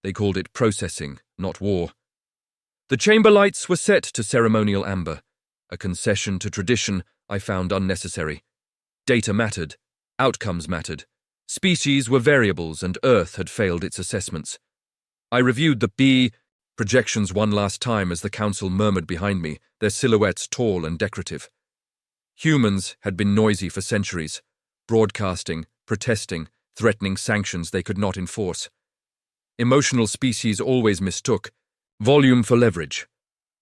They called it processing, not war. The chamber lights were set to ceremonial amber, a concession to tradition I found unnecessary. Data mattered, outcomes mattered. Species were variables and Earth had failed its assessments. I reviewed the B projections one last time as the council murmured behind me, their silhouettes tall and decorative. Humans had been noisy for centuries, broadcasting, protesting, threatening sanctions they could not enforce. Emotional species always mistook volume for leverage.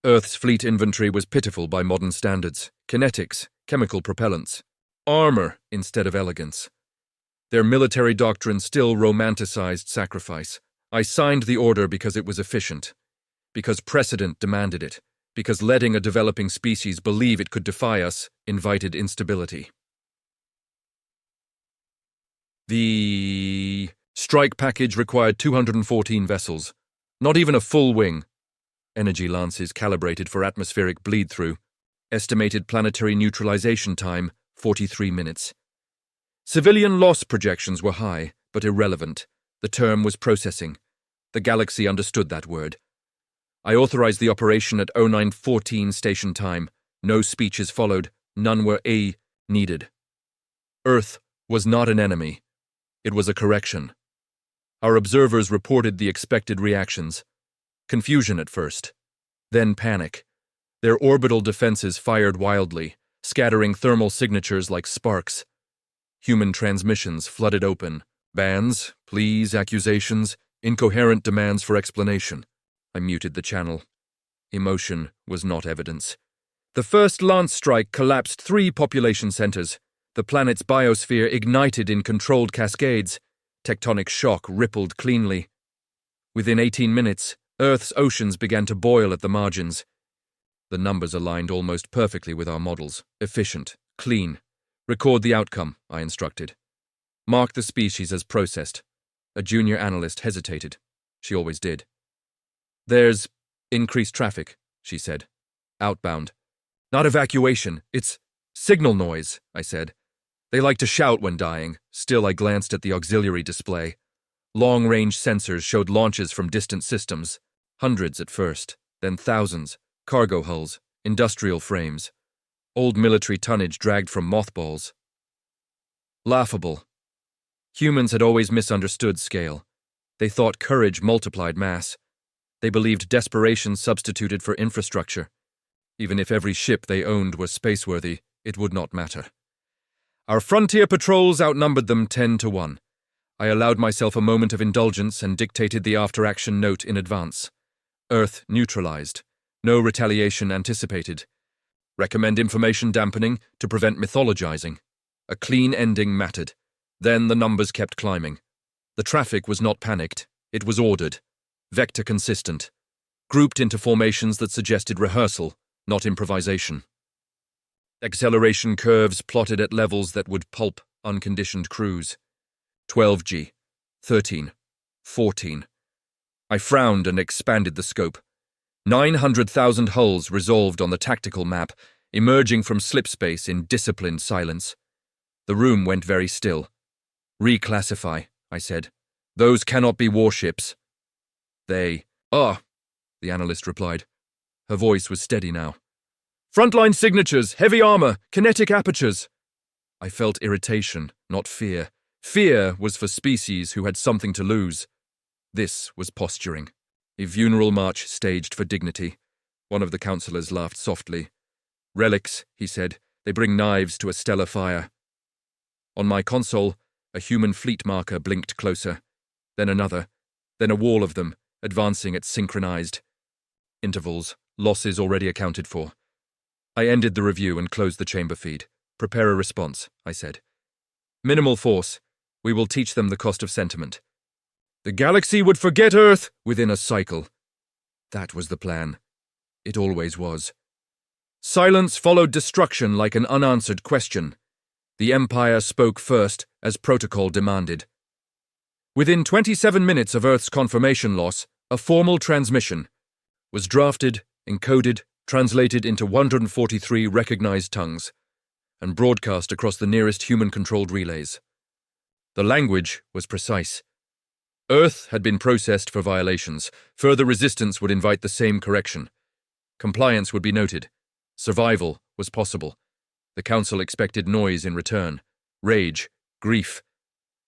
Earth's fleet inventory was pitiful by modern standards, kinetics, chemical propellants, armor instead of elegance. Their military doctrine still romanticized sacrifice. I signed the order because it was efficient, because precedent demanded it, because letting a developing species believe it could defy us invited instability. The strike package required 214 vessels, not even a full wing. Energy lances calibrated for atmospheric bleed-through. Estimated planetary neutralization time, 43 minutes. Civilian loss projections were high, but irrelevant. The term was processing. The galaxy understood that word. I authorized the operation at 0914 station time. No speeches followed. None were needed. Earth was not an enemy. It was a correction. Our observers reported the expected reactions. Confusion at first, then panic. Their orbital defenses fired wildly, scattering thermal signatures like sparks. Human transmissions flooded open. Bans, pleas, accusations, incoherent demands for explanation. I muted the channel. Emotion was not evidence. The first Lance strike collapsed 3 population centers. The planet's biosphere ignited in controlled cascades. Tectonic shock rippled cleanly. Within 18 minutes, Earth's oceans began to boil at the margins. The numbers aligned almost perfectly with our models. Efficient, clean. Record the outcome, I instructed. Mark the species as processed. A junior analyst hesitated. She always did. There's increased traffic, she said. Outbound. Not evacuation, it's signal noise, I said. They like to shout when dying. Still, I glanced at the auxiliary display. Long-range sensors showed launches from distant systems. Hundreds at first, then thousands. Cargo hulls, industrial frames. Old military tonnage dragged from mothballs. Laughable. Humans had always misunderstood scale. They thought courage multiplied mass. They believed desperation substituted for infrastructure. Even if every ship they owned was spaceworthy, it would not matter. Our frontier patrols outnumbered them 10-1. I allowed myself a moment of indulgence and dictated the after-action note in advance. Earth neutralized. No retaliation anticipated. Recommend information dampening to prevent mythologizing. A clean ending mattered. Then the numbers kept climbing. The traffic was not panicked. It was ordered. Vector consistent. Grouped into formations that suggested rehearsal, not improvisation. Acceleration curves plotted at levels that would pulp unconditioned crews. 12G, 13, 14. I frowned and expanded the scope. 900,000 hulls resolved on the tactical map, emerging from slipspace in disciplined silence. The room went very still. Reclassify, I said. Those cannot be warships. The analyst replied. Her voice was steady now. Frontline signatures, heavy armor, kinetic apertures. I felt irritation, not fear. Fear was for species who had something to lose. This was posturing. A funeral march staged for dignity. One of the counselors laughed softly. Relics, he said. They bring knives to a stellar fire. On my console, a human fleet marker blinked closer. Then another. Then a wall of them, advancing at synchronized intervals, losses already accounted for. I ended the review and closed the chamber feed. Prepare a response, I said. Minimal force. We will teach them the cost of sentiment. The galaxy would forget Earth within a cycle. That was the plan. It always was. Silence followed destruction like an unanswered question. The Empire spoke first, as protocol demanded. Within 27 minutes of Earth's confirmation loss, a formal transmission was drafted, encoded, translated into 143 recognized tongues, and broadcast across the nearest human-controlled relays. The language was precise. Earth had been processed for violations. Further resistance would invite the same correction. Compliance would be noted. Survival was possible. The Council expected noise in return. Rage, grief.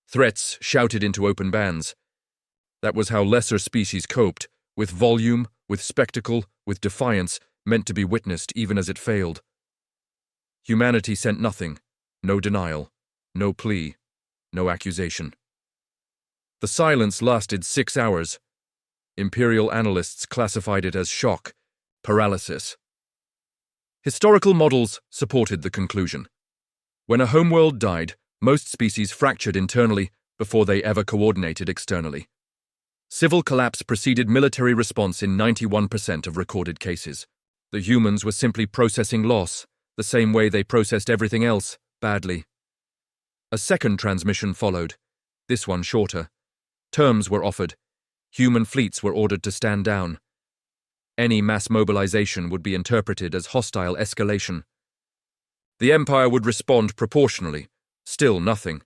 Threats shouted into open bands. That was how lesser species coped, with volume, with spectacle, with defiance, meant to be witnessed even as it failed. Humanity sent nothing, no denial, no plea, no accusation. The silence lasted 6 hours. Imperial analysts classified it as shock, paralysis. Historical models supported the conclusion. When a homeworld died, most species fractured internally before they ever coordinated externally. Civil collapse preceded military response in 91% of recorded cases. The humans were simply processing loss, the same way they processed everything else, badly. A second transmission followed, this one shorter. Terms were offered. Human fleets were ordered to stand down. Any mass mobilization would be interpreted as hostile escalation. The Empire would respond proportionally, still nothing.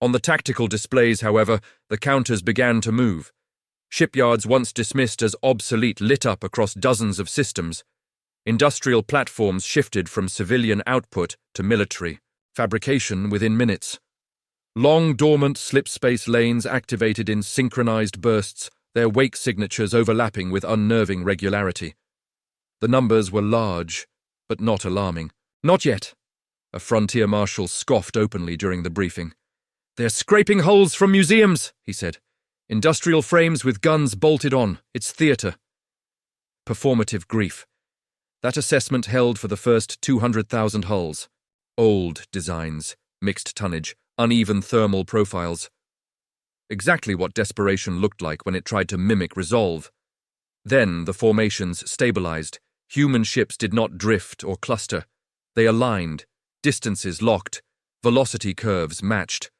On the tactical displays, however, the counters began to move. Shipyards once dismissed as obsolete lit up across dozens of systems. Industrial platforms shifted from civilian output to military fabrication within minutes. Long dormant slip-space lanes activated in synchronized bursts, their wake signatures overlapping with unnerving regularity. The numbers were large, but not alarming. Not yet, a frontier marshal scoffed openly during the briefing. "They're scraping hulls from museums," he said. "Industrial frames with guns bolted on. It's theater." Performative grief. That assessment held for the first 200,000 hulls. Old designs, mixed tonnage, uneven thermal profiles. Exactly what desperation looked like when it tried to mimic resolve. Then the formations stabilized. Human ships did not drift or cluster. They aligned, distances locked, velocity curves matched.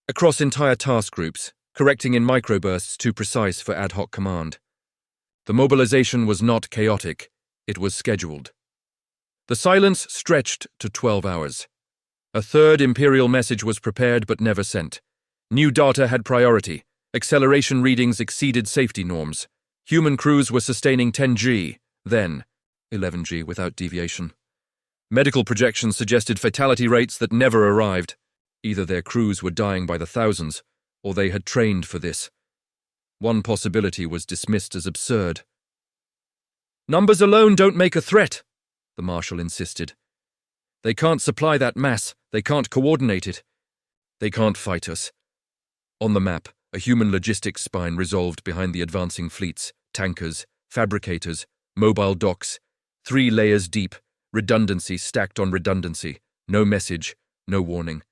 Across entire task groups, correcting in microbursts too precise for ad hoc command. The mobilization was not chaotic, it was scheduled. The silence stretched to 12 hours. A third Imperial message was prepared but never sent. New data had priority. Acceleration readings exceeded safety norms. Human crews were sustaining 10G, then 11G without deviation. Medical projections suggested fatality rates that never arrived. Either their crews were dying by the thousands, or they had trained for this. One possibility was dismissed as absurd. "Numbers alone don't make a threat," the Marshal insisted. "They can't supply that mass, they can't coordinate it. They can't fight us." On the map, a human logistics spine resolved behind the advancing fleets, tankers, fabricators, mobile docks, 3 layers deep, redundancy stacked on redundancy, no message, no warning.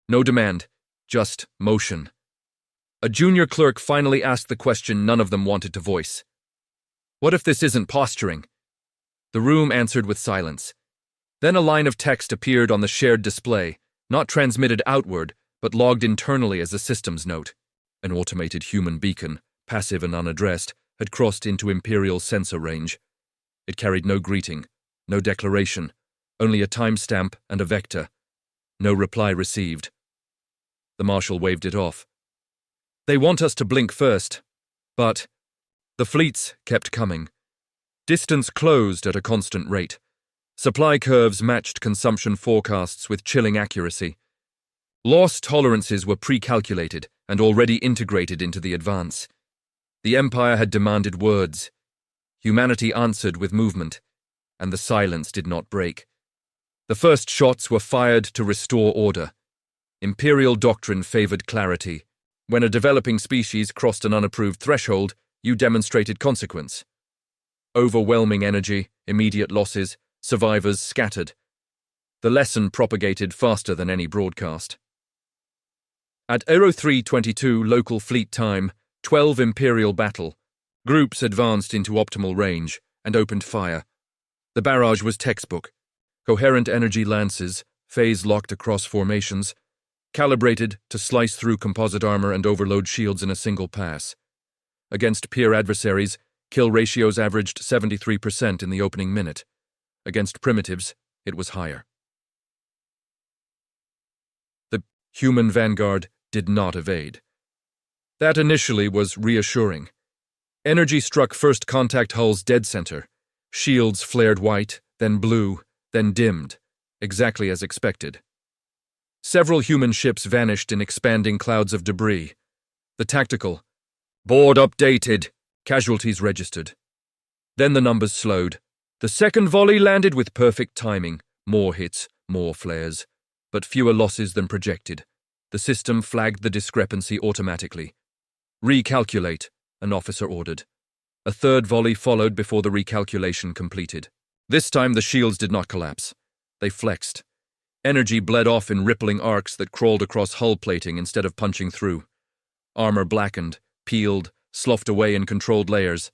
No demand, just motion. A junior clerk finally asked the question none of them wanted to voice. "What if this isn't posturing?" The room answered with silence. Then a line of text appeared on the shared display, not transmitted outward, but logged internally as a systems note. An automated human beacon, passive and unaddressed, had crossed into Imperial sensor range. It carried no greeting, no declaration, only a timestamp and a vector. No reply received. The Marshal waved it off. "They want us to blink first." But the fleets kept coming. Distance closed at a constant rate. Supply curves matched consumption forecasts with chilling accuracy. Loss tolerances were pre-calculated and already integrated into the advance. The Empire had demanded words. Humanity answered with movement, and the silence did not break. The first shots were fired to restore order. Imperial doctrine favored clarity. When a developing species crossed an unapproved threshold, you demonstrated consequence. Overwhelming energy, immediate losses, survivors scattered. The lesson propagated faster than any broadcast. At 03:22 local fleet time, 12 Imperial battle, groups advanced into optimal range and opened fire. The barrage was textbook. Coherent energy lances, phase-locked across formations, calibrated to slice through composite armor and overload shields in a single pass. Against peer adversaries, kill ratios averaged 73% in the opening minute. Against primitives, it was higher. The human vanguard did not evade. That initially was reassuring. Energy struck first contact hull's dead center. Shields flared white, then blue, then dimmed, exactly as expected. Several human ships vanished in expanding clouds of debris. The tactical, "Board updated," casualties registered. Then the numbers slowed. The second volley landed with perfect timing. More hits, more flares, but fewer losses than projected. The system flagged the discrepancy automatically. "Recalculate," an officer ordered. A third volley followed before the recalculation completed. This time the shields did not collapse. They flexed. Energy bled off in rippling arcs that crawled across hull plating instead of punching through. Armor blackened, peeled, sloughed away in controlled layers.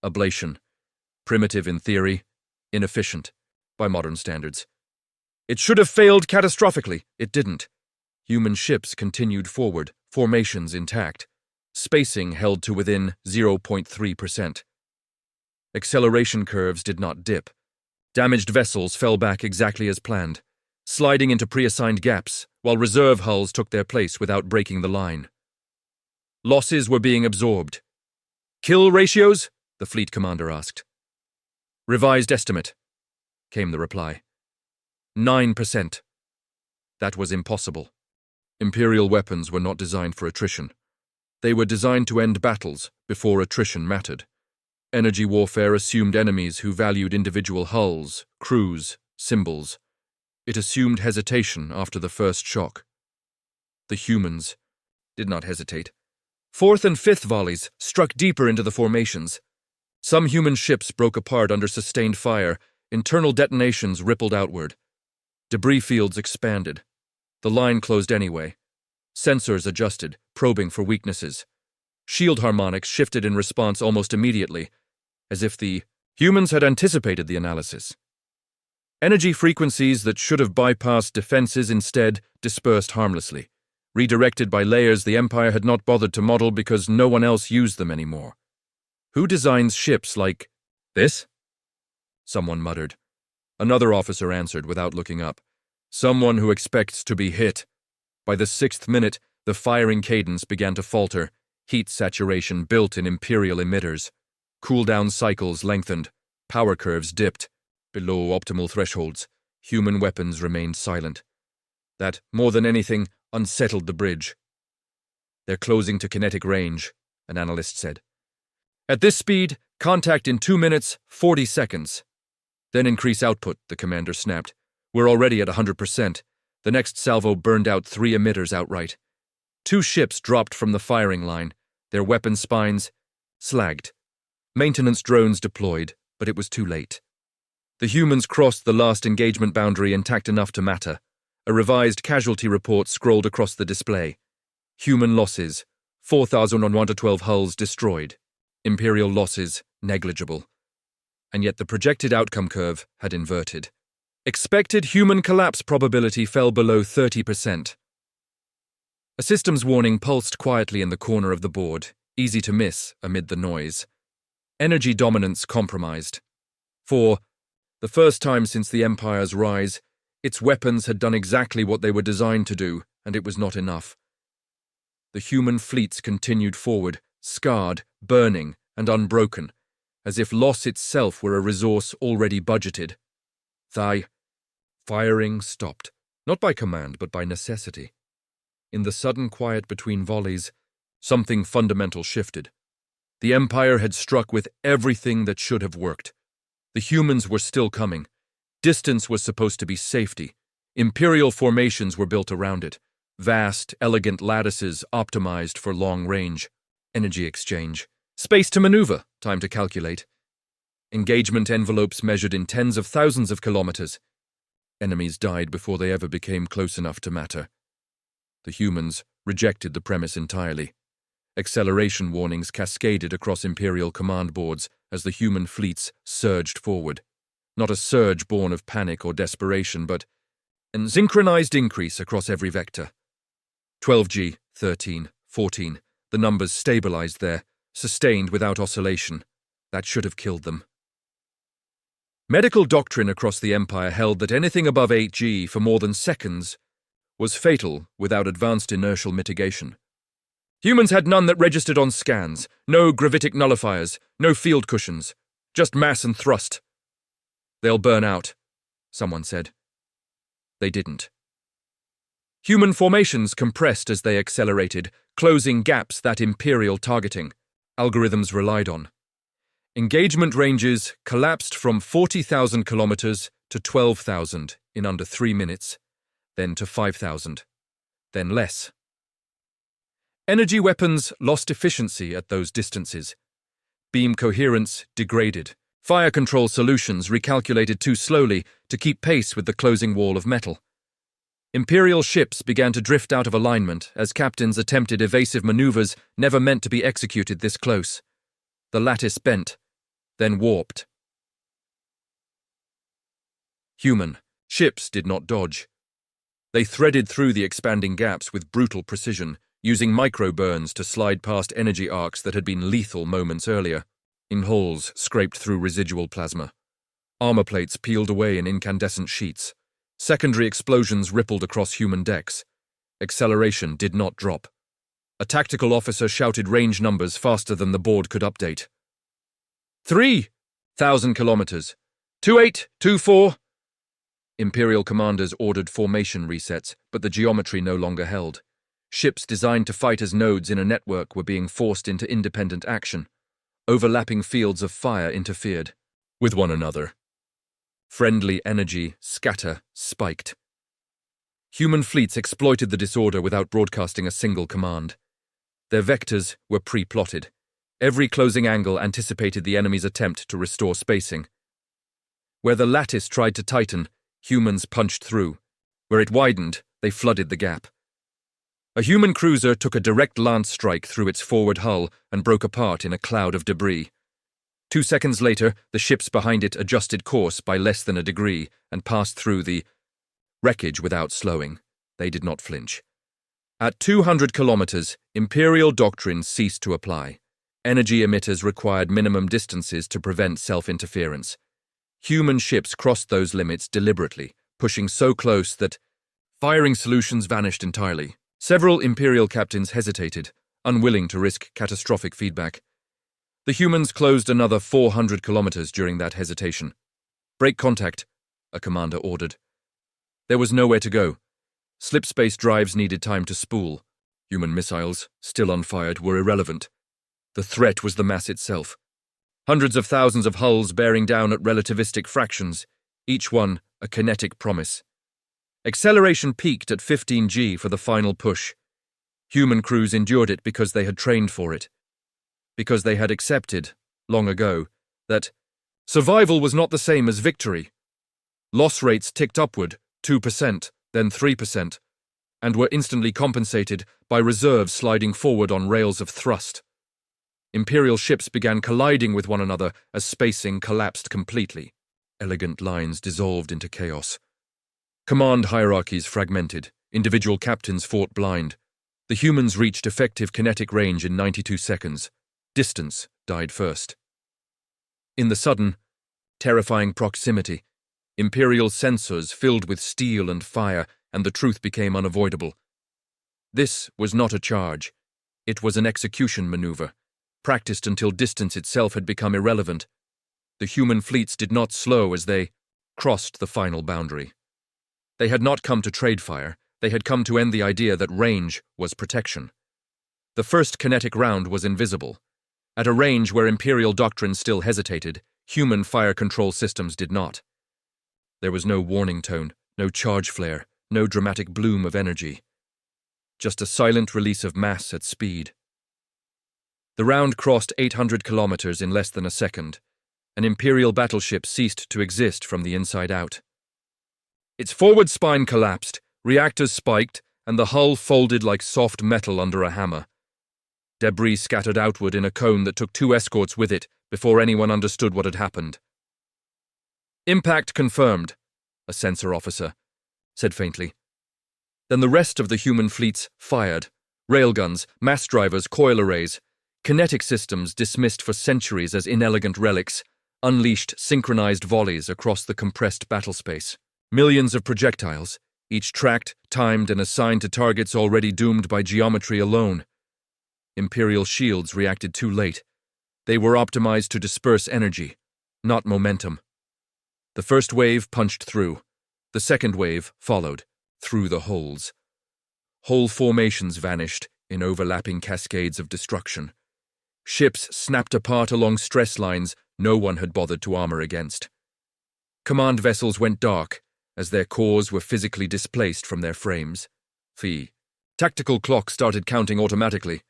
Ablation. Primitive in theory, inefficient by modern standards. It should have failed catastrophically. It didn't. Human ships continued forward, formations intact. Spacing held to within 0.3%. Acceleration curves did not dip. Damaged vessels fell back exactly as planned, sliding into pre-assigned gaps, while reserve hulls took their place without breaking the line. Losses were being absorbed. "Kill ratios?" the fleet commander asked. "Revised estimate," came the reply. 9%. That was impossible. Imperial weapons were not designed for attrition. They were designed to end battles before attrition mattered. Energy warfare assumed enemies who valued individual hulls, crews, symbols. It assumed hesitation after the first shock. The humans did not hesitate. Fourth and fifth volleys struck deeper into the formations. Some human ships broke apart under sustained fire. Internal detonations rippled outward. Debris fields expanded. The line closed anyway. Sensors adjusted, probing for weaknesses. Shield harmonics shifted in response almost immediately, as if the humans had anticipated the analysis. Energy frequencies that should have bypassed defenses instead dispersed harmlessly, redirected by layers the Empire had not bothered to model because no one else used them anymore. "Who designs ships like this?" someone muttered. Another officer answered without looking up. "Someone who expects to be hit." By the 6th minute, the firing cadence began to falter. Heat saturation built in Imperial emitters. Cooldown cycles lengthened. Power curves dipped. Below optimal thresholds, human weapons remained silent. That, more than anything, unsettled the bridge. "They're closing to kinetic range," an analyst said. "At this speed, contact in 2 minutes, 40 seconds. Then increase output," the commander snapped. "We're already at 100%. The next salvo burned out 3 emitters outright. 2 ships dropped from the firing line, their weapon spines slagged. Maintenance drones deployed, but it was too late. The humans crossed the last engagement boundary intact enough to matter. A revised casualty report scrolled across the display. Human losses, 4,112 hulls destroyed. Imperial losses, negligible. And yet the projected outcome curve had inverted. Expected human collapse probability fell below 30%. A systems warning pulsed quietly in the corner of the board, easy to miss amid the noise. Energy dominance compromised. For the first time since the Empire's rise, its weapons had done exactly what they were designed to do, and it was not enough. The human fleets continued forward, scarred, burning, and unbroken, as if loss itself were a resource already budgeted. Firing stopped, not by command but by necessity. In the sudden quiet between volleys, something fundamental shifted. The Empire had struck with everything that should have worked. The humans were still coming. Distance was supposed to be safety. Imperial formations were built around it. Vast, elegant lattices optimized for long range. Energy exchange. Space to maneuver, time to calculate. Engagement envelopes measured in tens of thousands of kilometers. Enemies died before they ever became close enough to matter. The humans rejected the premise entirely. Acceleration warnings cascaded across Imperial command boards as the human fleets surged forward. Not a surge born of panic or desperation, but a synchronized increase across every vector. 12G, 13, 14. The numbers stabilized there, sustained without oscillation. That should have killed them. Medical doctrine across the Empire held that anything above 8G for more than seconds was fatal without advanced inertial mitigation. Humans had none that registered on scans, no gravitic nullifiers, no field cushions, just mass and thrust. They'll burn out, someone said. They didn't. Human formations compressed as they accelerated, closing gaps that Imperial targeting algorithms relied on. Engagement ranges collapsed from 40,000 kilometers to 12,000 in under 3 minutes, then to 5,000, then less. Energy weapons lost efficiency at those distances. Beam coherence degraded. Fire control solutions recalculated too slowly to keep pace with the closing wall of metal. Imperial ships began to drift out of alignment as captains attempted evasive maneuvers never meant to be executed this close. The lattice bent, then warped. Human ships did not dodge. They threaded through the expanding gaps with brutal precision, using micro-burns to slide past energy arcs that had been lethal moments earlier. In holes scraped through residual plasma. Armor plates peeled away in incandescent sheets. Secondary explosions rippled across human decks. Acceleration did not drop. A tactical officer shouted range numbers faster than the board could update. 3,000 kilometers. 2824. Imperial commanders ordered formation resets, but the geometry no longer held. Ships designed to fight as nodes in a network were being forced into independent action. Overlapping fields of fire interfered with one another. Friendly energy scatter spiked. Human fleets exploited the disorder without broadcasting a single command. Their vectors were pre-plotted. Every closing angle anticipated the enemy's attempt to restore spacing. Where the lattice tried to tighten, humans punched through. Where it widened, they flooded the gap. A human cruiser took a direct lance strike through its forward hull and broke apart in a cloud of debris. 2 seconds later, the ships behind it adjusted course by less than a degree and passed through the wreckage without slowing. They did not flinch. At 200 kilometers, Imperial doctrine ceased to apply. Energy emitters required minimum distances to prevent self-interference. Human ships crossed those limits deliberately, pushing so close that firing solutions vanished entirely. Several Imperial captains hesitated, unwilling to risk catastrophic feedback. The humans closed another 400 kilometers during that hesitation. Break contact, a commander ordered. There was nowhere to go. Slipspace drives needed time to spool. Human missiles, still unfired, were irrelevant. The threat was the mass itself. Hundreds of thousands of hulls bearing down at relativistic fractions, each one a kinetic promise. Acceleration peaked at 15G for the final push. Human crews endured it because they had trained for it. Because they had accepted, long ago, that survival was not the same as victory. Loss rates ticked upward, 2%, then 3%, and were instantly compensated by reserves sliding forward on rails of thrust. Imperial ships began colliding with one another as spacing collapsed completely. Elegant lines dissolved into chaos. Command hierarchies fragmented. Individual captains fought blind. The humans reached effective kinetic range in 92 seconds. Distance died first. In the sudden, terrifying proximity, Imperial sensors filled with steel and fire, and the truth became unavoidable. This was not a charge. It was an execution maneuver, practiced until distance itself had become irrelevant. The human fleets did not slow as they crossed the final boundary. They had not come to trade fire. They had come to end the idea that range was protection. The first kinetic round was invisible. At a range where Imperial doctrine still hesitated, human fire control systems did not. There was no warning tone, no charge flare, no dramatic bloom of energy. Just a silent release of mass at speed. The round crossed 800 kilometers in less than a second. An Imperial battleship ceased to exist from the inside out. Its forward spine collapsed, reactors spiked, and the hull folded like soft metal under a hammer. Debris scattered outward in a cone that took 2 escorts with it before anyone understood what had happened. Impact confirmed, a sensor officer said faintly. Then the rest of the human fleets fired. Railguns, mass drivers, coil arrays, kinetic systems dismissed for centuries as inelegant relics, unleashed synchronized volleys across the compressed battlespace. Millions of projectiles, each tracked, timed, and assigned to targets already doomed by geometry alone. Imperial shields reacted too late. They were optimized to disperse energy, not momentum. The first wave punched through. The second wave followed, through the holes. Whole formations vanished in overlapping cascades of destruction. Ships snapped apart along stress lines no one had bothered to armor against. Command vessels went dark as their cores were physically displaced from their frames. The tactical clock started counting automatically.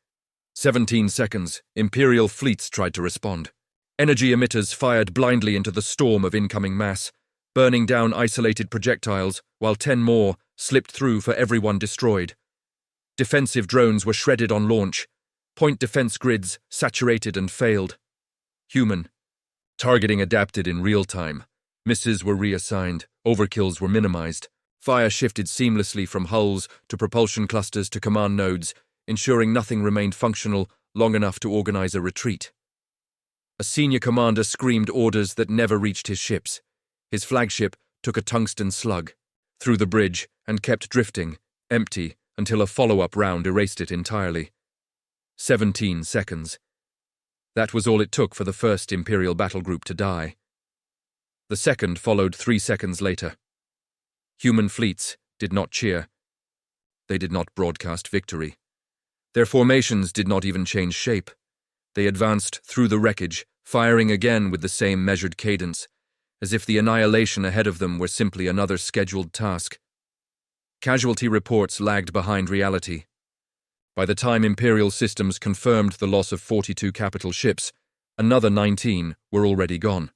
17 seconds, Imperial fleets tried to respond. Energy emitters fired blindly into the storm of incoming mass, burning down isolated projectiles, while 10 more slipped through for everyone destroyed. Defensive drones were shredded on launch. Point defense grids saturated and failed. Human. Targeting adapted in real time. Misses were reassigned, overkills were minimized. Fire shifted seamlessly from hulls to propulsion clusters to command nodes, ensuring nothing remained functional long enough to organize a retreat. A senior commander screamed orders that never reached his ships. His flagship took a tungsten slug through the bridge and kept drifting, empty, until a follow-up round erased it entirely. 17 seconds. That was all it took for the first Imperial battle group to die. The second followed 3 seconds later. Human fleets did not cheer. They did not broadcast victory. Their formations did not even change shape. They advanced through the wreckage, firing again with the same measured cadence, as if the annihilation ahead of them were simply another scheduled task. Casualty reports lagged behind reality. By the time Imperial systems confirmed the loss of 42 capital ships, another 19 were already gone.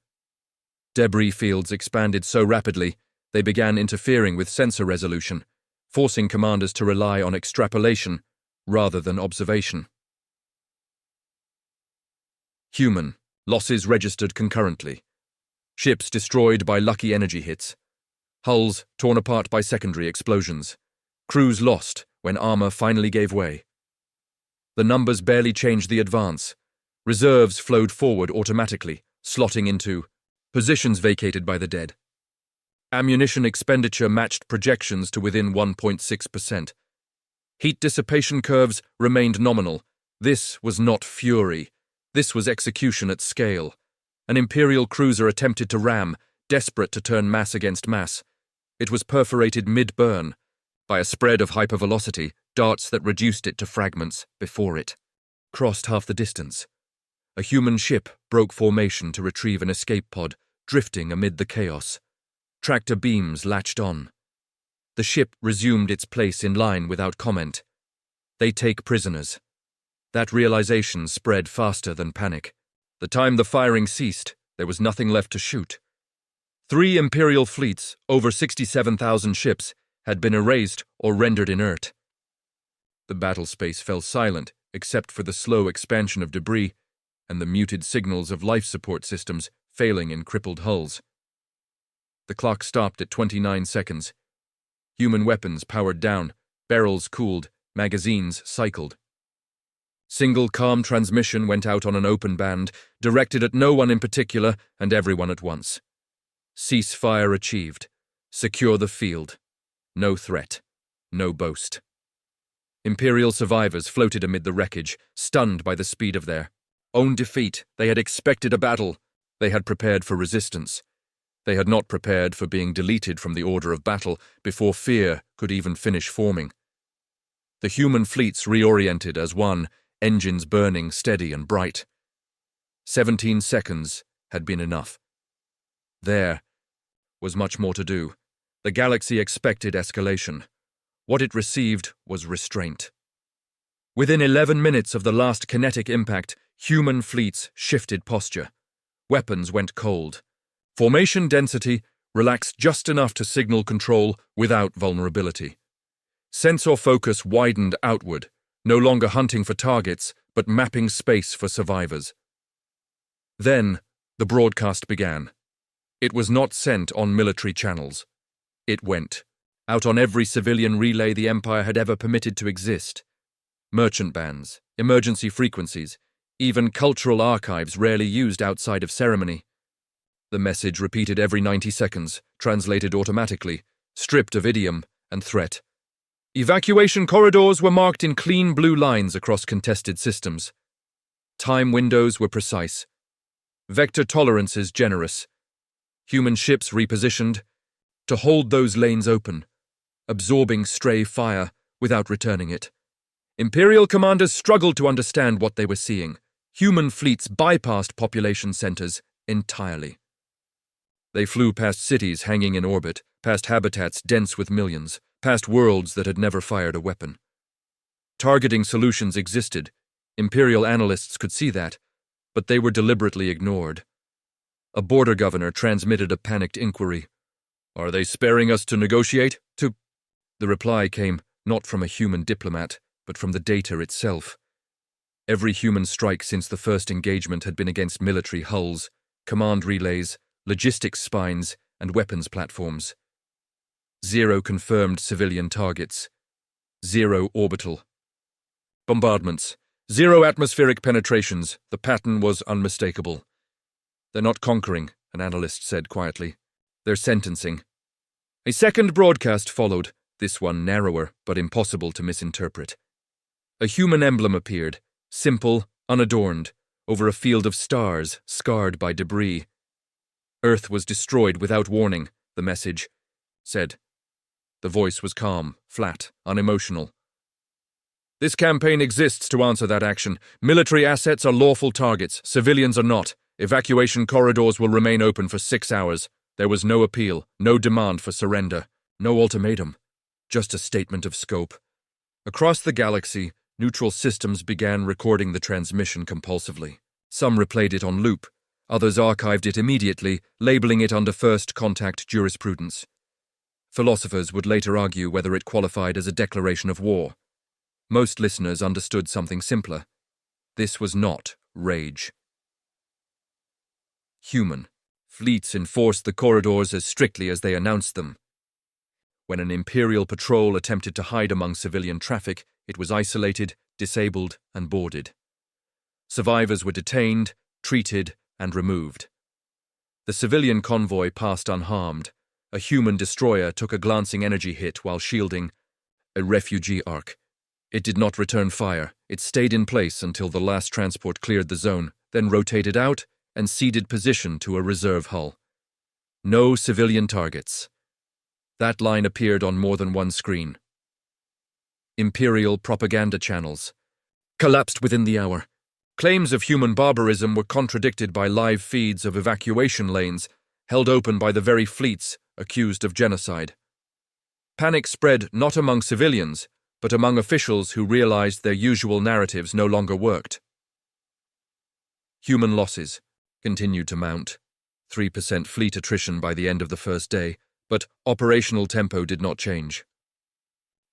Debris fields expanded so rapidly, they began interfering with sensor resolution, forcing commanders to rely on extrapolation rather than observation. Human. Losses registered concurrently. Ships destroyed by lucky energy hits. Hulls torn apart by secondary explosions. Crews lost when armor finally gave way. The numbers barely changed the advance. Reserves flowed forward automatically, slotting into positions vacated by the dead. Ammunition expenditure matched projections to within 1.6%. Heat dissipation curves remained nominal. This was not fury. This was execution at scale. An Imperial cruiser attempted to ram, desperate to turn mass against mass. It was perforated mid-burn by a spread of hypervelocity, darts that reduced it to fragments before it crossed half the distance. A human ship broke formation to retrieve an escape pod, drifting amid the chaos. Tractor beams latched on. The ship resumed its place in line without comment. They take prisoners. That realization spread faster than panic. The time the firing ceased, there was nothing left to shoot. 3 Imperial fleets, over 67,000 ships, had been erased or rendered inert. The battle space fell silent except for the slow expansion of debris and the muted signals of life support systems failing in crippled hulls. The clock stopped at 29 seconds. Human weapons powered down, barrels cooled, magazines cycled. Single calm transmission went out on an open band, directed at no one in particular and everyone at once. Ceasefire achieved. Secure the field. No threat. No boast. Imperial survivors floated amid the wreckage, stunned by the speed of their own defeat. They had expected a battle. They had prepared for resistance. They had not prepared for being deleted from the order of battle before fear could even finish forming. The human fleets reoriented as one, engines burning steady and bright. 17 seconds had been enough. There was much more to do. The galaxy expected escalation. What it received was restraint. Within 11 minutes of the last kinetic impact, human fleets shifted posture. Weapons went cold. Formation density relaxed just enough to signal control without vulnerability. Sensor focus widened outward, no longer hunting for targets, but mapping space for survivors. Then, the broadcast began. It was not sent on military channels. It went out on every civilian relay the Empire had ever permitted to exist. Merchant bands, emergency frequencies, even cultural archives rarely used outside of ceremony. The message repeated every 90 seconds, translated automatically, stripped of idiom and threat. Evacuation corridors were marked in clean blue lines across contested systems. Time windows were precise. Vector tolerances generous. Human ships repositioned to hold those lanes open, absorbing stray fire without returning it. Imperial commanders struggled to understand what they were seeing. Human fleets bypassed population centers entirely. They flew past cities hanging in orbit, past habitats dense with millions, past worlds that had never fired a weapon. Targeting solutions existed. Imperial analysts could see that, but they were deliberately ignored. A border governor transmitted a panicked inquiry. "Are they sparing us to negotiate?" The reply came not from a human diplomat, but from the data itself. Every human strike since the first engagement had been against military hulls, command relays, logistics spines, and weapons platforms. 0 confirmed civilian targets. 0 orbital bombardments. 0 atmospheric penetrations. The pattern was unmistakable. "They're not conquering," an analyst said quietly. "They're sentencing." A second broadcast followed, this one narrower but impossible to misinterpret. A human emblem appeared, simple, unadorned, over a field of stars scarred by debris. "Earth was destroyed without warning," the message said. The voice was calm, flat, unemotional. "This campaign exists to answer that action. Military assets are lawful targets, civilians are not. Evacuation corridors will remain open for 6 hours. There was no appeal, no demand for surrender, no ultimatum, just a statement of scope." Across the galaxy, neutral systems began recording the transmission compulsively. Some replayed it on loop, others archived it immediately, labeling it under first contact jurisprudence. Philosophers would later argue whether it qualified as a declaration of war. Most listeners understood something simpler. This was not rage. Human. Fleets enforced the corridors as strictly as they announced them. When an Imperial patrol attempted to hide among civilian traffic, it was isolated, disabled, and boarded. Survivors were detained, treated, and removed. The civilian convoy passed unharmed. A human destroyer took a glancing energy hit while shielding a refugee ark. It did not return fire. It stayed in place until the last transport cleared the zone, then rotated out and ceded position to a reserve hull. No civilian targets. That line appeared on more than one screen. Imperial propaganda channels collapsed within the hour. Claims of human barbarism were contradicted by live feeds of evacuation lanes held open by the very fleets accused of genocide. Panic spread not among civilians, but among officials who realized their usual narratives no longer worked. Human losses continued to mount. 3% fleet attrition by the end of the first day, but operational tempo did not change.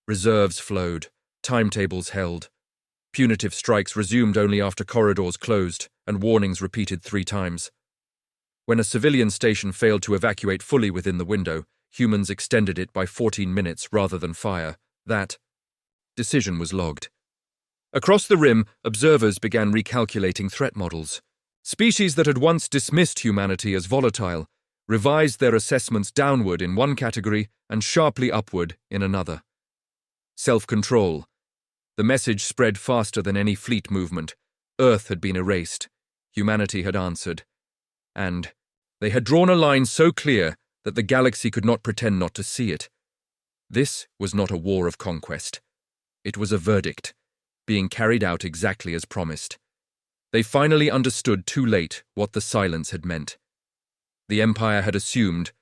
Reserves flowed, timetables held. Punitive strikes resumed only after corridors closed and warnings repeated 3 times. When a civilian station failed to evacuate fully within the window, humans extended it by 14 minutes rather than fire. That decision was logged. Across the rim, observers began recalculating threat models. Species that had once dismissed humanity as volatile revised their assessments downward in one category and sharply upward in another. Self-control. The message spread faster than any fleet movement. Earth had been erased. Humanity had answered. And they had drawn a line so clear that the galaxy could not pretend not to see it. This was not a war of conquest. It was a verdict, being carried out exactly as promised. They finally understood too late what the silence had meant. The Empire had assumed,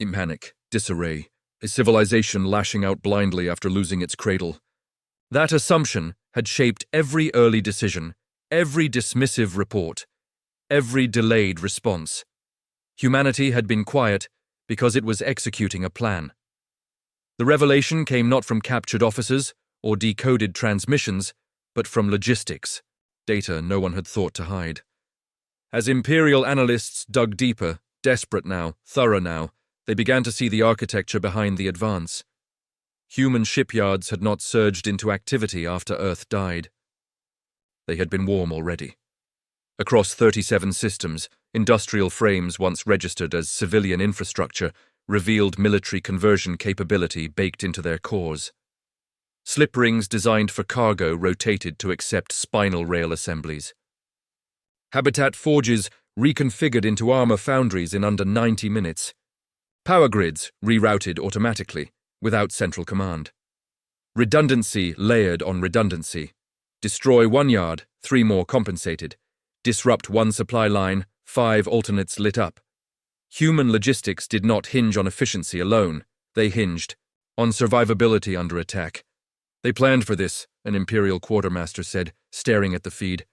in panic, disarray, a civilization lashing out blindly after losing its cradle. That assumption had shaped every early decision, every dismissive report, every delayed response. Humanity had been quiet because it was executing a plan. The revelation came not from captured officers or decoded transmissions, but from logistics, data no one had thought to hide. As Imperial analysts dug deeper, desperate now, thorough now, they began to see the architecture behind the advance. Human shipyards had not surged into activity after Earth died. They had been warm already. Across 37 systems, industrial frames once registered as civilian infrastructure revealed military conversion capability baked into their cores. Slip rings designed for cargo rotated to accept spinal rail assemblies. Habitat forges reconfigured into armor foundries in under 90 minutes. Power grids rerouted automatically, without central command. Redundancy layered on redundancy. Destroy 1 yard, 3 more compensated. Disrupt 1 supply line, 5 alternates lit up. Human logistics did not hinge on efficiency alone. They hinged on survivability under attack. They planned for this, an Imperial quartermaster said, staring at the feed.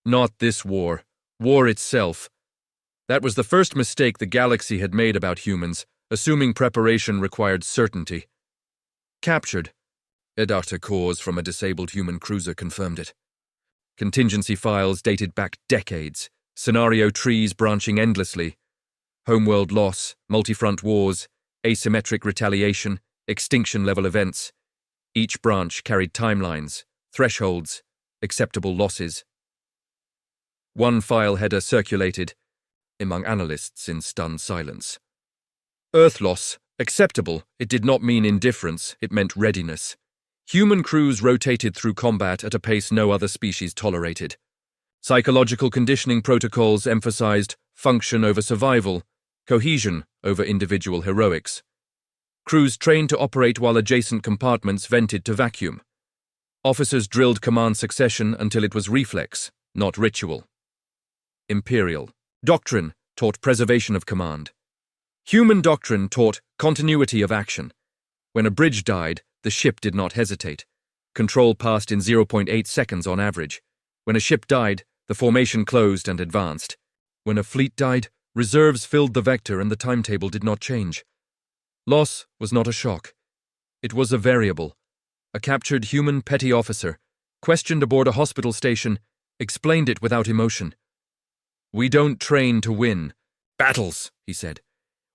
Not this war. War itself. That was the first mistake the galaxy had made about humans, assuming preparation required certainty. Captured. Edata cores from a disabled human cruiser confirmed it. Contingency files dated back decades, scenario trees branching endlessly. Homeworld loss, multi-front wars, asymmetric retaliation, extinction-level events. Each branch carried timelines, thresholds, acceptable losses. One file header circulated, among analysts in stunned silence. Earth loss, acceptable. It did not mean indifference, it meant readiness. Human crews rotated through combat at a pace no other species tolerated. Psychological conditioning protocols emphasized function over survival, cohesion over individual heroics. Crews trained to operate while adjacent compartments vented to vacuum. Officers drilled command succession until it was reflex, not ritual. Imperial doctrine taught preservation of command. Human doctrine taught continuity of action. When a bridge died, the ship did not hesitate. Control passed in 0.8 seconds on average. When a ship died, the formation closed and advanced. When a fleet died, reserves filled the vector and the timetable did not change. Loss was not a shock. It was a variable. A captured human petty officer, questioned aboard a hospital station, explained it without emotion. We don't train to win. Battles, he said.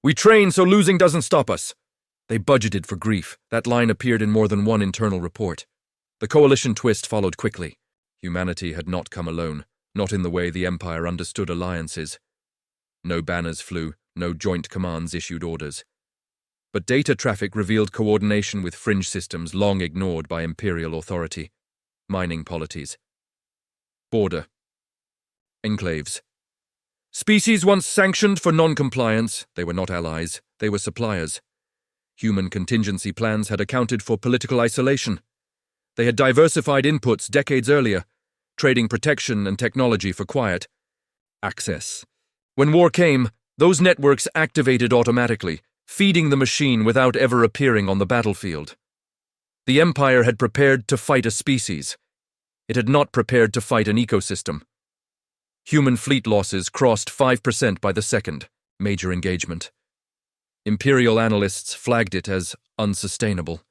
We train so losing doesn't stop us. They budgeted for grief. That line appeared in more than one internal report. The coalition twist followed quickly. Humanity had not come alone, not in the way the Empire understood alliances. No banners flew, no joint commands issued orders. But data traffic revealed coordination with fringe systems long ignored by Imperial authority. Mining polities. Border. Enclaves. Species once sanctioned for non-compliance, they were not allies, they were suppliers. Human contingency plans had accounted for political isolation. They had diversified inputs decades earlier, trading protection and technology for quiet access. When war came, those networks activated automatically, feeding the machine without ever appearing on the battlefield. The Empire had prepared to fight a species. It had not prepared to fight an ecosystem. Human fleet losses crossed 5% by the second, major engagement. Imperial analysts flagged it as unsustainable.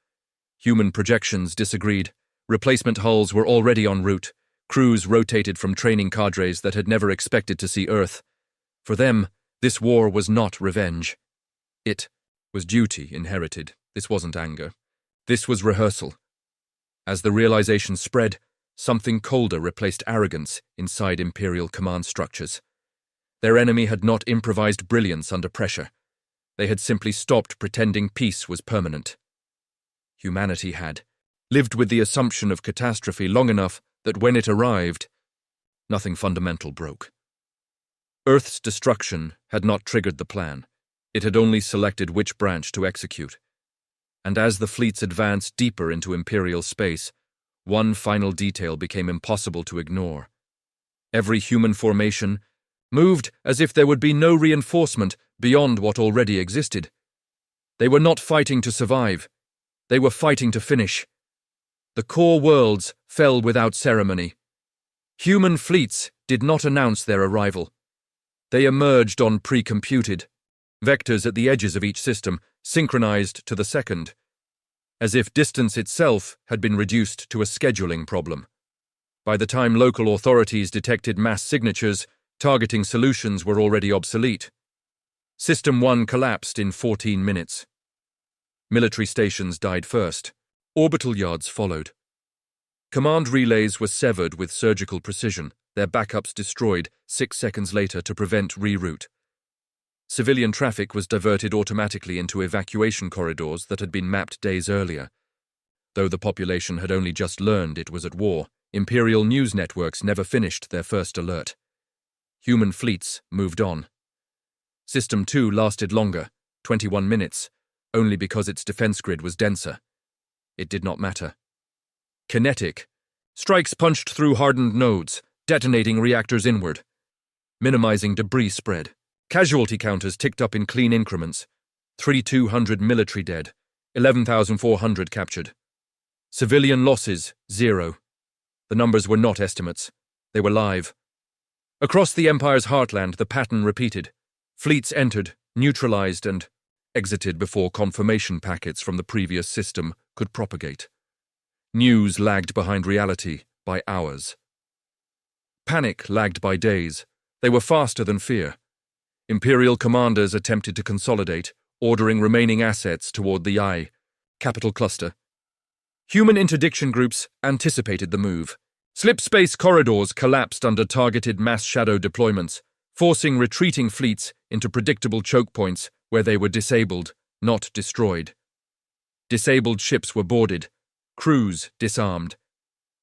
Human projections disagreed. Replacement hulls were already en route. Crews rotated from training cadres that had never expected to see Earth. For them, this war was not revenge. It was duty inherited. This wasn't anger. This was rehearsal. As the realization spread, something colder replaced arrogance inside Imperial command structures. Their enemy had not improvised brilliance under pressure. They had simply stopped pretending peace was permanent. Humanity had lived with the assumption of catastrophe long enough that when it arrived, nothing fundamental broke. Earth's destruction had not triggered the plan. It had only selected which branch to execute. And as the fleets advanced deeper into Imperial space, one final detail became impossible to ignore. Every human formation moved as if there would be no reinforcement beyond what already existed. They were not fighting to survive. They were fighting to finish. The core worlds fell without ceremony. Human fleets did not announce their arrival. They emerged on pre-computed vectors at the edges of each system, synchronized to the second, as if distance itself had been reduced to a scheduling problem. By the time local authorities detected mass signatures, targeting solutions were already obsolete. System 1 collapsed in 14 minutes. Military stations died first. Orbital yards followed. Command relays were severed with surgical precision, their backups destroyed 6 seconds later to prevent reroute. Civilian traffic was diverted automatically into evacuation corridors that had been mapped days earlier. Though the population had only just learned it was at war, Imperial news networks never finished their first alert. Human fleets moved on. System 2 lasted longer, 21 minutes, only because its defense grid was denser. It did not matter. Kinetic. Strikes punched through hardened nodes, detonating reactors inward, minimizing debris spread. Casualty counters ticked up in clean increments. 3,200 military dead, 11,400 captured. Civilian losses, 0. The numbers were not estimates. They were live. Across the Empire's heartland, the pattern repeated. Fleets entered, neutralized, and exited before confirmation packets from the previous system could propagate. News lagged behind reality by hours. Panic lagged by days. They were faster than fear. Imperial commanders attempted to consolidate, ordering remaining assets toward the capital cluster. Human interdiction groups anticipated the move. Slipspace corridors collapsed under targeted mass shadow deployments, forcing retreating fleets into predictable choke points where they were disabled, not destroyed. Disabled ships were boarded, crews disarmed.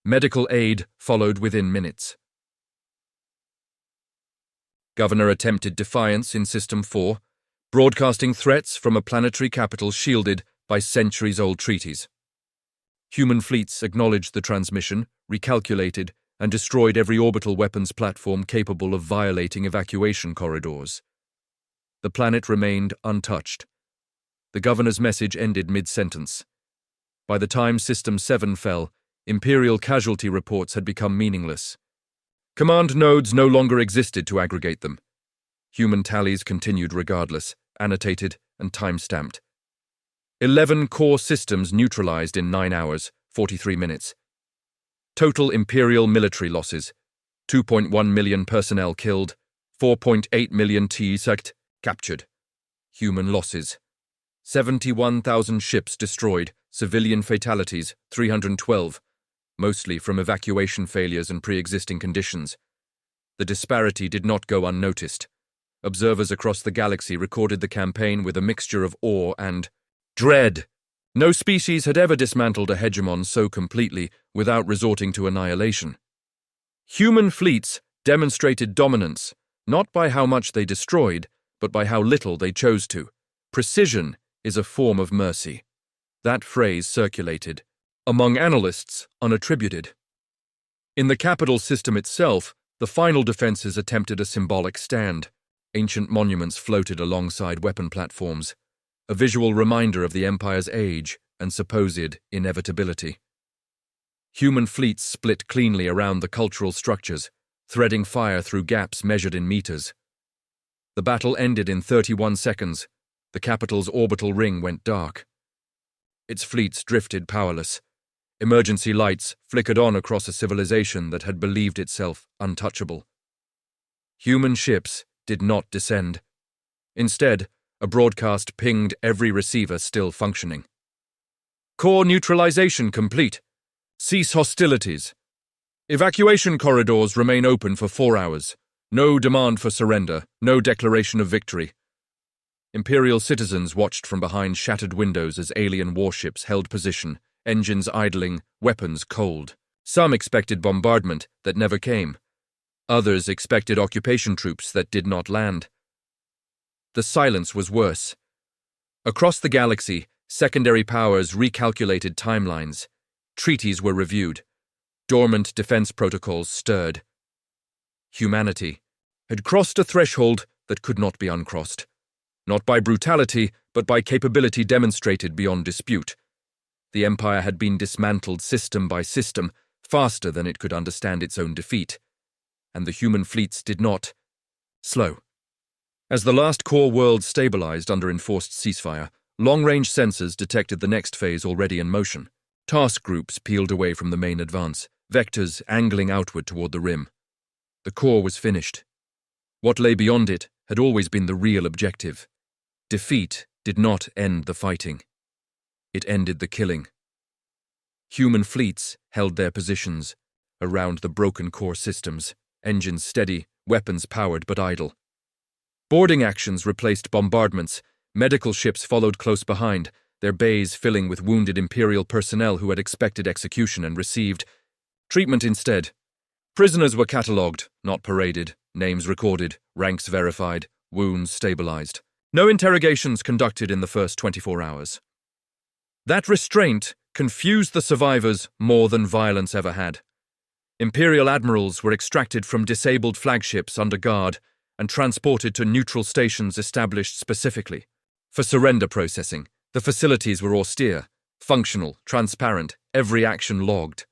Medical aid followed within minutes. Governor attempted defiance in System 4, broadcasting threats from a planetary capital shielded by centuries-old treaties. Human fleets acknowledged the transmission, recalculated, and destroyed every orbital weapons platform capable of violating evacuation corridors. The planet remained untouched. The governor's message ended mid-sentence. By the time System 7 fell, Imperial casualty reports had become meaningless. Command nodes no longer existed to aggregate them. Human tallies continued regardless, annotated and time-stamped. 11 core systems neutralized in 9 hours, 43 minutes. Total Imperial military losses: 2.1 million personnel killed, 4.8 million T-sect captured. Human losses: 71,000 ships destroyed, civilian fatalities 312, mostly from evacuation failures and pre-existing conditions. The disparity did not go unnoticed. Observers across the galaxy recorded the campaign with a mixture of awe and dread. No species had ever dismantled a hegemon so completely without resorting to annihilation. Human fleets demonstrated dominance, not by how much they destroyed, but by how little they chose to. Precision is a form of mercy. That phrase circulated, among analysts unattributed. In the capital system itself, the final defenses attempted a symbolic stand. Ancient monuments floated alongside weapon platforms, a visual reminder of the Empire's age and supposed inevitability. Human fleets split cleanly around the cultural structures, threading fire through gaps measured in meters. The battle ended in 31 seconds. The capital's orbital ring went dark. Its fleets drifted powerless. Emergency lights flickered on across a civilization that had believed itself untouchable. Human ships did not descend. Instead, a broadcast pinged every receiver still functioning. Core neutralization complete. Cease hostilities. Evacuation corridors remain open for 4 hours. No demand for surrender, no declaration of victory. Imperial citizens watched from behind shattered windows as alien warships held position, engines idling, weapons cold. Some expected bombardment that never came. Others expected occupation troops that did not land. The silence was worse. Across the galaxy, secondary powers recalculated timelines. Treaties were reviewed. Dormant defense protocols stirred. Humanity had crossed a threshold that could not be uncrossed. Not by brutality, but by capability demonstrated beyond dispute. The Empire had been dismantled system by system, faster than it could understand its own defeat. And the human fleets did not slow. As the last core world stabilized under enforced ceasefire, long-range sensors detected the next phase already in motion. Task groups peeled away from the main advance, vectors angling outward toward the rim. The core was finished. What lay beyond it had always been the real objective. Defeat did not end the fighting. It ended the killing. Human fleets held their positions around the broken core systems, engines steady, weapons powered but idle. Boarding actions replaced bombardments. Medical ships followed close behind, their bays filling with wounded Imperial personnel who had expected execution and received treatment instead. Prisoners were catalogued, not paraded, names recorded, ranks verified, wounds stabilized. No interrogations conducted in the first 24 hours. That restraint confused the survivors more than violence ever had. Imperial admirals were extracted from disabled flagships under guard and transported to neutral stations established specifically for surrender processing. The facilities were austere, functional, transparent, every action logged.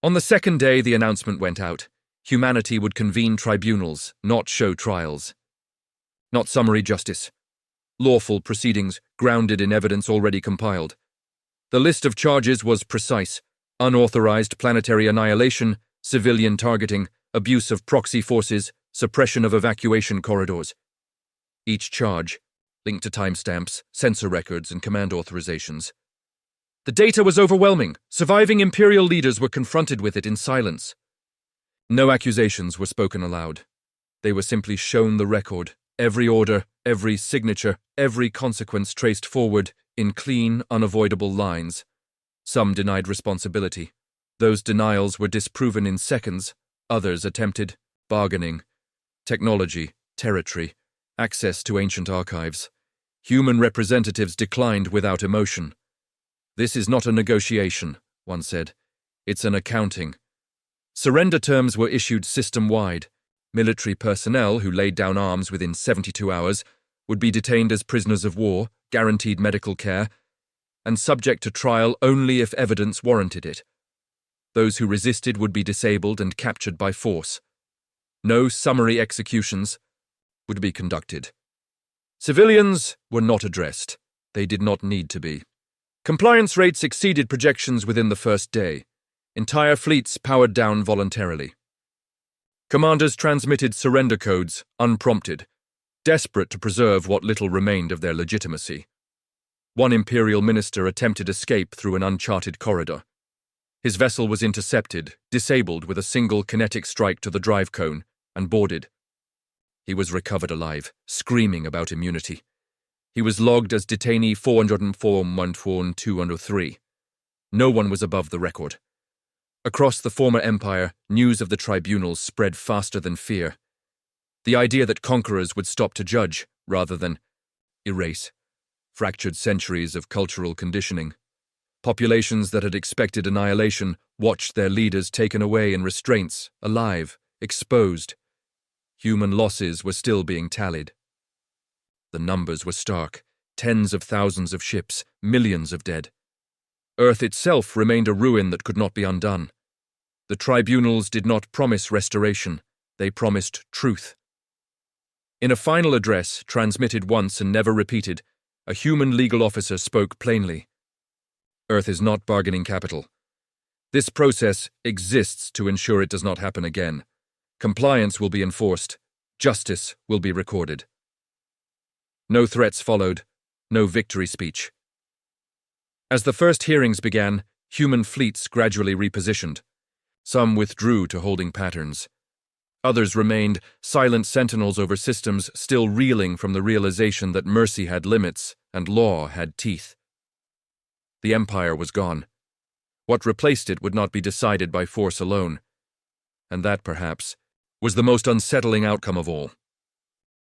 On the second day, the announcement went out. Humanity would convene tribunals, not show trials. Not summary justice. Lawful proceedings grounded in evidence already compiled. The list of charges was precise: unauthorized planetary annihilation, civilian targeting, abuse of proxy forces, suppression of evacuation corridors. Each charge linked to timestamps, sensor records, and command authorizations. The data was overwhelming. Surviving Imperial leaders were confronted with it in silence. No accusations were spoken aloud. They were simply shown the record, every order, every signature, every consequence traced forward in clean, unavoidable lines. Some denied responsibility. Those denials were disproven in seconds. Others attempted bargaining, technology, territory, access to ancient archives. Human representatives declined without emotion. "This is not a negotiation," one said. "It's an accounting." Surrender terms were issued system-wide. Military personnel who laid down arms within 72 hours would be detained as prisoners of war, guaranteed medical care, and subject to trial only if evidence warranted it. Those who resisted would be disabled and captured by force. No summary executions would be conducted. Civilians were not addressed. They did not need to be. Compliance rates exceeded projections within the first day. Entire fleets powered down voluntarily. Commanders transmitted surrender codes, unprompted, desperate to preserve what little remained of their legitimacy. One Imperial minister attempted escape through an uncharted corridor. His vessel was intercepted, disabled with a single kinetic strike to the drive cone, and boarded. He was recovered alive, screaming about immunity. He was logged as detainee 404-203. No one was above the record. Across the former empire, news of the tribunals spread faster than fear. The idea that conquerors would stop to judge, rather than erase, fractured centuries of cultural conditioning. Populations that had expected annihilation watched their leaders taken away in restraints, alive, exposed. Human losses were still being tallied. The numbers were stark: tens of thousands of ships, millions of dead. Earth itself remained a ruin that could not be undone. The tribunals did not promise restoration, they promised truth. In a final address, transmitted once and never repeated, a human legal officer spoke plainly. Earth is not bargaining capital. This process exists to ensure it does not happen again. Compliance will be enforced. Justice will be recorded. No threats followed, no victory speech. As the first hearings began, human fleets gradually repositioned. Some withdrew to holding patterns. Others remained, silent sentinels over systems still reeling from the realization that mercy had limits and law had teeth. The empire was gone. What replaced it would not be decided by force alone. And that, perhaps, was the most unsettling outcome of all.